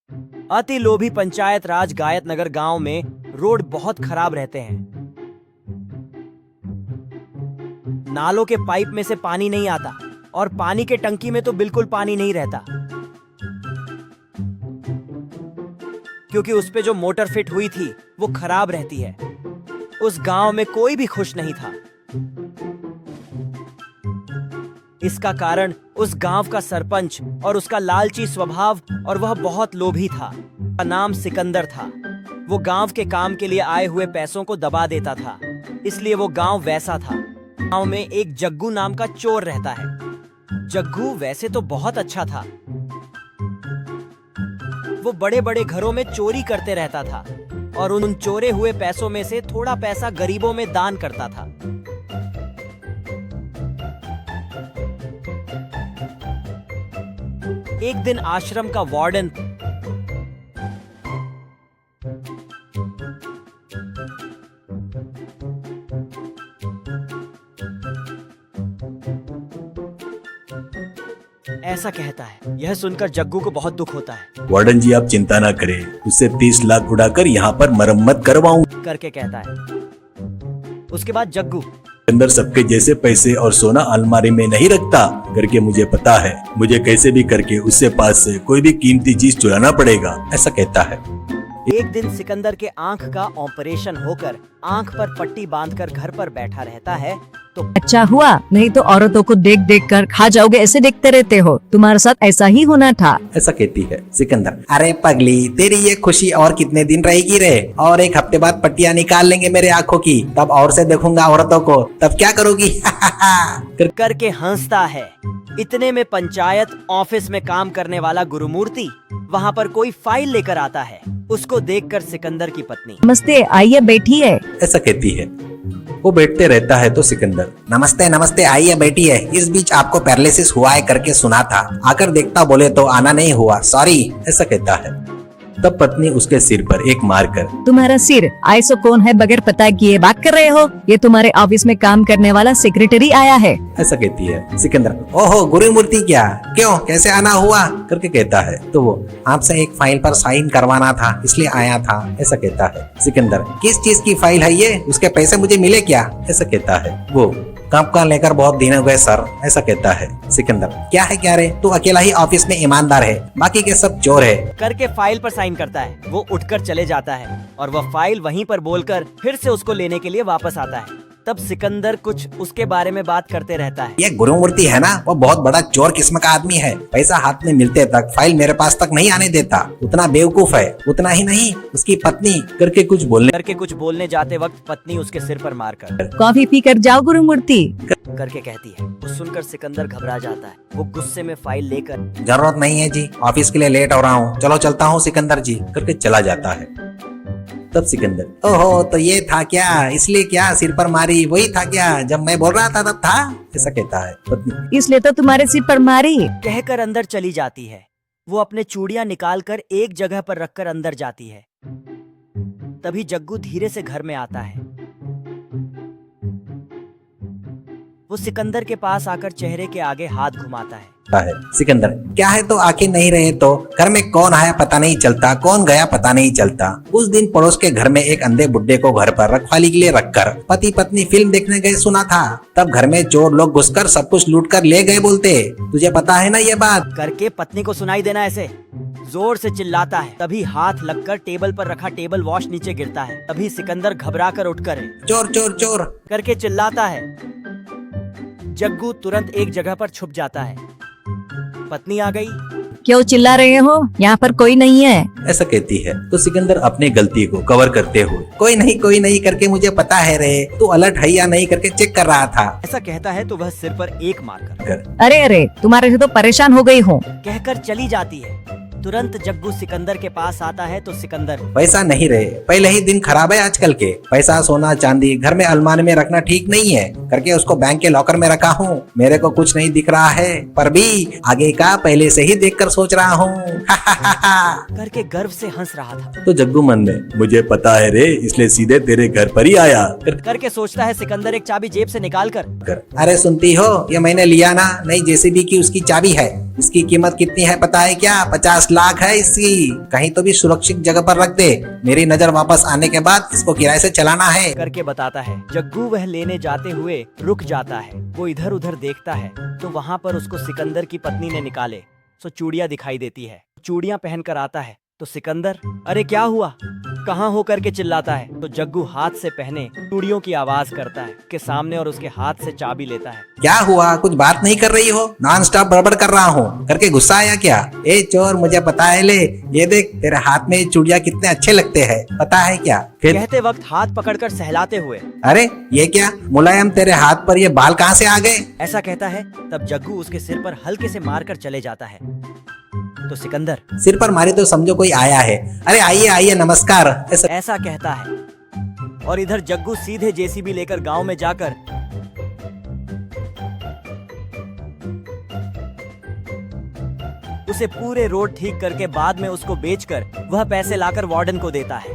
अति लोभी पंचायत राज गायत नगर गांव में रोड बहुत खराब रहते हैं। नालों के पाइप में से पानी नहीं आता और पानी के टंकी में तो बिल्कुल पानी नहीं रहता, क्योंकि उस पे जो मोटर फिट हुई थी वो खराब रहती है। उस गांव में कोई भी खुश नहीं था। इसका कारण उस गांव का सरपंच और उसका लालची स्वभाव, और वह बहुत लोभी था। उसका नाम सिकंदर था। वो गांव के काम के लिए आए हुए पैसों को दबा देता था, इसलिए वो गांव वैसा था। गांव में एक जग्गू नाम का चोर रहता है। जग्गू वैसे तो बहुत अच्छा था। वो बड़े बड़े घरों में चोरी करते रहता था और उन चोरे हुए पैसों में से थोड़ा पैसा गरीबों में दान करता था। एक दिन आश्रम का वार्डन ऐसा कहता है। यह सुनकर जग्गू को बहुत दुख होता है। वार्डन जी आप चिंता ना करें, उससे 30 लाख उड़ाकर यहाँ पर मरम्मत करवाऊं करके कहता है। उसके बाद जग्गू अंदर सबके जैसे पैसे और सोना अलमारी में नहीं रखता करके मुझे पता है। मुझे कैसे भी करके उससे पास से कोई भी कीमती चीज चुराना पड़ेगा, ऐसा कहता है। एक दिन सिकंदर के आंख का ऑपरेशन होकर आंख पर पट्टी बांधकर घर पर बैठा रहता है तो अच्छा हुआ, नहीं तो औरतों को देख देख कर खा जाओगे, ऐसे देखते रहते हो। तुम्हारे साथ ऐसा ही होना था। ऐसा कहती है सिकंदर। अरे पगली, तेरी ये खुशी और कितने दिन रहेगी रे? और एक हफ्ते बाद पट्टियां निकाल लेंगे मेरे आंखों की, तब और से देखूंगा औरतों को, तब क्या करोगी? करके हंसता है। इतने में पंचायत ऑफिस में काम करने वाला गुरुमूर्ति वहाँ पर कोई फाइल लेकर आता है। उसको देखकर सिकंदर की पत्नी नमस्ते, आइए बैठिए। ऐसा कहती है। वो बैठते रहता है तो सिकंदर नमस्ते नमस्ते, आइए बैठिए। इस बीच आपको पैरालिसिस हुआ है करके सुना था, आकर देखता बोले तो आना नहीं हुआ, सॉरी। ऐसा कहता है। तब पत्नी उसके सिर पर एक मार कर तुम्हारा सिर ऐसा कौन है बगैर पता किए बात कर रहे हो? ये तुम्हारे ऑफिस में काम करने वाला सेक्रेटरी आया है। ऐसा कहती है। सिकंदर ओहो गुरुमूर्ति, क्या क्यों कैसे आना हुआ करके कहता है। तो वो आपसे एक फाइल पर साइन करवाना था इसलिए आया था। ऐसा कहता है। सिकंदर किस चीज की फाइल है ये? उसके पैसे मुझे मिले क्या? ऐसा कहता है। वो काम का लेकर बहुत दिन हो गए सर। ऐसा कहता है। सिकंदर क्या है क्या रे, तू अकेला ही ऑफिस में ईमानदार है, बाकी के सब चोर है। करके फाइल पर साइन करता है। वो उठकर चले जाता है और वह फाइल वहीं पर बोलकर फिर से उसको लेने के लिए वापस आता है। तब सिकंदर कुछ उसके बारे में बात करते रहता है। ये गुरुमूर्ति है ना, वो बहुत बड़ा चोर किस्म का आदमी है। पैसा हाथ में मिलते तक फाइल मेरे पास तक नहीं आने देता, उतना बेवकूफ है। उतना ही नहीं, उसकी पत्नी करके कुछ बोलने जाते वक्त पत्नी उसके सिर पर मारकर कॉफी पी कर जाओ गुरुमूर्ति करके कहती है। वो सुनकर सिकंदर घबरा जाता है। वो गुस्से में फाइल लेकर जरूरत नहीं है जी, ऑफिस के लिए लेट हो रहा हूँ, चलो चलता हूँ सिकंदर जी करके चला जाता है। तब सिकंदर ओहो, तो ये था क्या? इसलिए क्या सिर पर मारी? वही था क्या जब मैं बोल रहा था तब था? ऐसा कहता है। पत्नी इसलिए तो तुम्हारे सिर पर मारी। कहकर अंदर चली जाती है। वो अपने चूड़ियां निकालकर एक जगह पर रखकर अंदर जाती है। तभी जग्गू धीरे से घर में आता है। वो सिकंदर के पास आकर चेहरे के आगे हाथ घुमाता है। सिकंदर क्या है तो आके नहीं रहे तो? घर में कौन आया पता नहीं चलता, कौन गया पता नहीं चलता। उस दिन पड़ोस के घर में एक अंधे बुड्ढे को घर पर रखवाली के लिए रखकर पति पत्नी फिल्म देखने गए सुना था। तब घर में चोर लोग घुसकर सब कुछ लूट कर ले गए बोलते, तुझे पता है ना ये बात? करके पत्नी को सुनाई देना ऐसे जोर से चिल्लाता है। तभी हाथ लगकर टेबल पर रखा टेबल वॉश नीचे गिरता है। तभी सिकंदर घबरा कर उठकर चोर चोर चोर करके चिल्लाता है। जग्गू तुरंत एक जगह पर छुप जाता है। पत्नी आ गई। क्यों चिल्ला रहे हो? यहाँ पर कोई नहीं है। ऐसा कहती है। तो सिकंदर अपनी गलती को कवर करते हुए कोई नहीं करके मुझे पता है रे, तू अलर्ट है या नहीं करके चेक कर रहा था। ऐसा कहता है तो वह सिर पर एक मारकर अरे तुम्हारे से तो परेशान हो गई हूँ कहकर चली जाती है। तुरंत जग्गू सिकंदर के पास आता है तो सिकंदर पैसा नहीं रहे, पहले ही दिन खराब है आजकल के। पैसा सोना चांदी घर में अलमारी में रखना ठीक नहीं है करके उसको बैंक के लॉकर में रखा हूँ। मेरे को कुछ नहीं दिख रहा है, पर भी आगे का पहले से ही देखकर सोच रहा हूँ। करके गर्व से हंस रहा था। तो जग्गू मन में मुझे पता है रे, इसलिए सीधे तेरे घर पर ही आया करके सोचता है। सिकंदर एक चाबी जेब से निकाल कर अरे सुनती हो, ये मैंने लिया ना नई जेसीबी की, उसकी चाबी है। इसकी कीमत कितनी है पता है क्या? 50 लाख है इसकी, कहीं तो भी सुरक्षित जगह पर रख दे, मेरी नजर वापस आने के बाद इसको किराए से चलाना है। करके बताता है। जग्गू वह लेने जाते हुए रुक जाता है। वो इधर उधर देखता है तो वहाँ पर उसको सिकंदर की पत्नी ने निकाले सो चूड़ियाँ दिखाई देती है। चूड़ियाँ पहनकर आता है तो सिकंदर अरे क्या हुआ, कहाँ हो करके चिल्लाता है। तो जग्गू हाथ से पहने चूड़ियों की आवाज करता है के सामने और उसके हाथ से चाबी लेता है। क्या हुआ, कुछ बात नहीं कर रही हो, नॉन स्टॉप बड़बड़ कर रहा हूँ करके गुस्सा आया क्या? ए चोर, मुझे पता है, ले ये देख तेरे हाथ में ये चूड़ियाँ कितने अच्छे लगते हैं, पता है क्या? फिर कहते वक्त हाथ पकड़कर सहलाते हुए अरे ये क्या मुलायम, तेरे हाथ पर ये बाल कहाँ से आ गए? ऐसा कहता है। तब जग्गू उसके सिर पर हल्के से मारकर चले जाता है। तो सिकंदर सिर पर मारे तो समझो कोई आया है, अरे आइए आइए नमस्कार, ऐसा कहता है। और इधर जग्गू सीधे जेसीबी लेकर गांव में जाकर उसे पूरे रोड ठीक करके बाद में उसको बेचकर वह पैसे लाकर वार्डन को देता है।